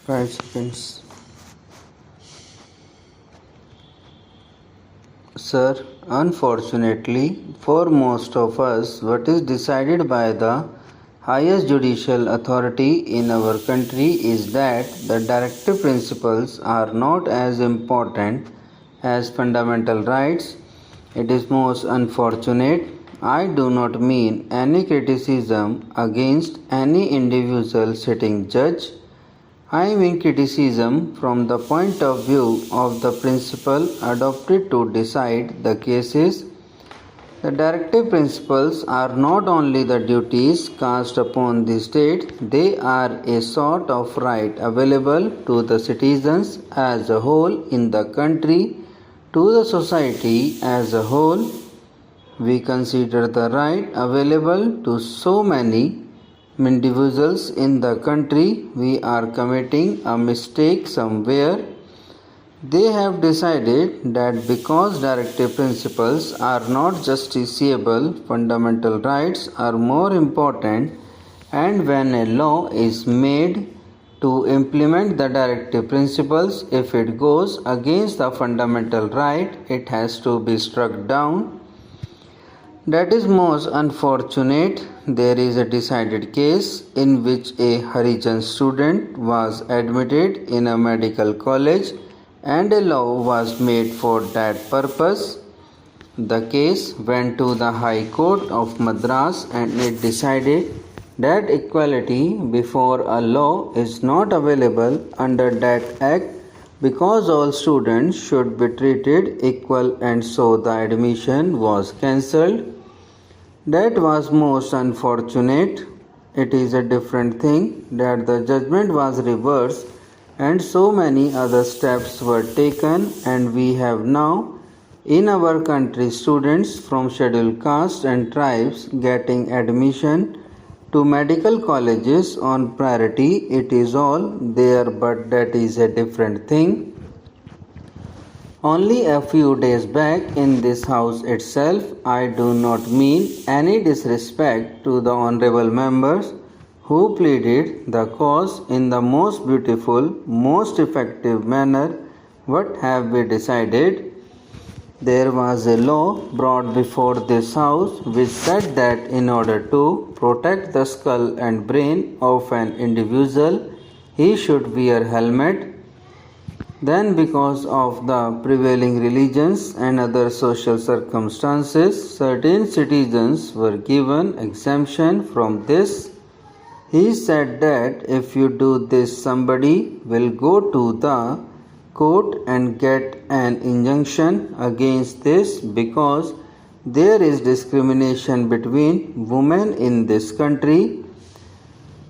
5 seconds. Sir, unfortunately, for most of us, what is decided by the highest judicial authority in our country is that the directive principles are not as important as fundamental rights. It is most unfortunate. I do not mean any criticism against any individual sitting judge. I mean criticism from the point of view of the principle adopted to decide the cases. The directive principles are not only the duties cast upon the state, they are a sort of right available to the citizens as a whole in the country, to the society as a whole. We consider the right available to so many individuals in the country. We are committing a mistake somewhere. They have decided that because directive principles are not justiciable, fundamental rights are more important, and when a law is made to implement the directive principles, if it goes against the fundamental right, it has to be struck down. That is most unfortunate. There is a decided case in which a Harijan student was admitted in a medical college and a law was made for that purpose. The case went to the High Court of Madras and it decided that equality before a law is not available under that act because all students should be treated equal, and so the admission was cancelled. That was most unfortunate. It is a different thing that the judgment was reversed and so many other steps were taken, and we have now in our country students from scheduled castes and tribes getting admission to medical colleges on priority. It is all there, but that is a different thing. Only a few days back in this house itself, I do not mean any disrespect to the honorable members who pleaded the cause in the most beautiful, most effective manner. What have we decided? There was a law brought before this house which said that in order to protect the skull and brain of an individual, he should wear helmet. Then, because of the prevailing religions and other social circumstances, certain citizens were given exemption from this. He said that if you do this, somebody will go to the court and get an injunction against this because there is discrimination between women in this country.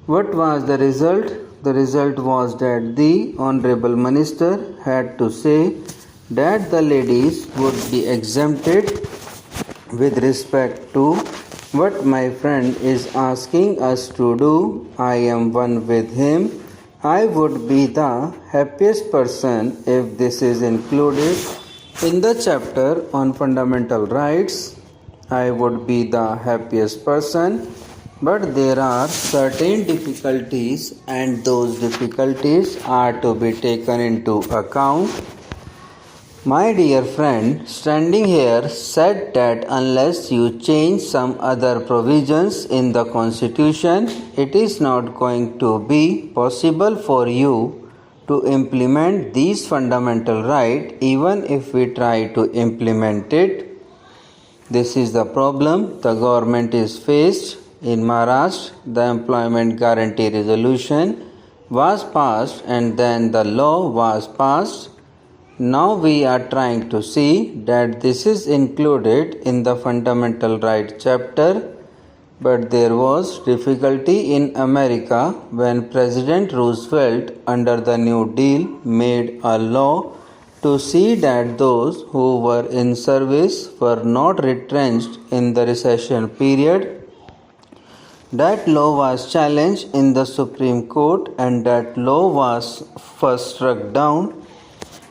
What was the result? The result was that the Honorable Minister had to say that the ladies would be exempted. With respect to what my friend is asking us to do, I am one with him. I would be the happiest person if this is included in the chapter on fundamental rights. I would be the happiest person. But there are certain difficulties, and those difficulties are to be taken into account. My dear friend standing here said that unless you change some other provisions in the Constitution, it is not going to be possible for you to implement these fundamental rights, even if we try to implement it. This is the problem the government is faced. In Maharashtra, the Employment Guarantee Resolution was passed and then the law was passed. Now we are trying to see that this is included in the Fundamental Right chapter, but there was difficulty in America when President Roosevelt under the New Deal made a law to see that those who were in service were not retrenched in the recession period. That law was challenged in the Supreme Court and that law was first struck down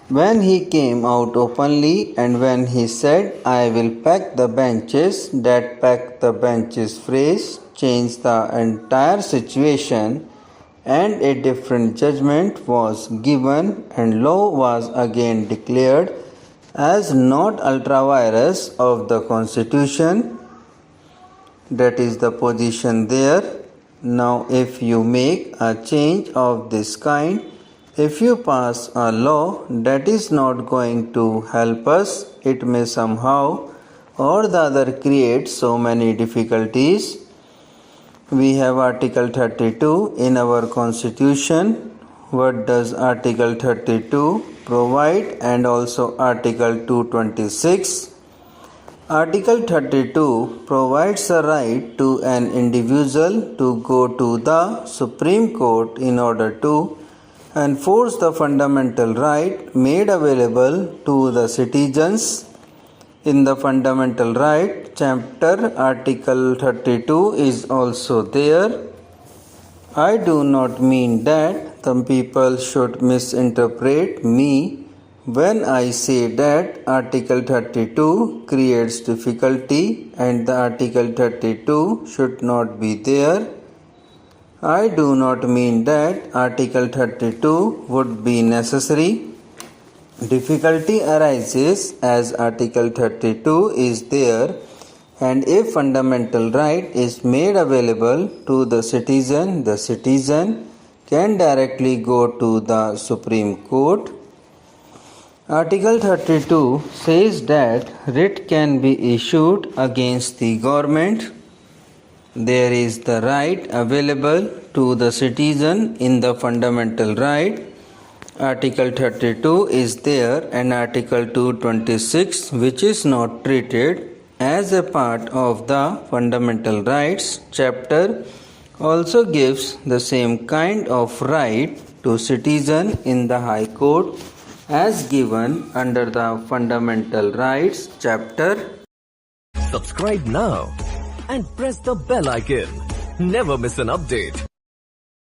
when he came out openly and when he said, I will pack the benches. That pack the benches phrase changed the entire situation and a different judgment was given, and law was again declared as not ultra vires of the Constitution. That is the position there. Now if you make a change of this kind, if you pass a law that is not going to help us, it may somehow or the other create so many difficulties. We have Article 32 in our Constitution. What does Article 32 provide? And also Article 226. Article 32 provides a right to an individual to go to the Supreme Court in order to enforce the fundamental right made available to the citizens. In the Fundamental Right chapter, Article 32 is also there. I do not mean that some people should misinterpret me when I say that Article 32 creates difficulty and the Article 32 should not be there. I do not mean that Article 32 would be necessary. Difficulty arises as Article 32 is there, and if fundamental right is made available to the citizen can directly go to the Supreme Court. Article 32 says that writ can be issued against the government. There is the right available to the citizen in the fundamental right. Article 32 is there, and Article 226, which is not treated as a part of the Fundamental Rights chapter, also gives the same kind of right to citizen in the High Court as given under the Fundamental Rights chapter. Subscribe now and press the bell icon. Never miss an update.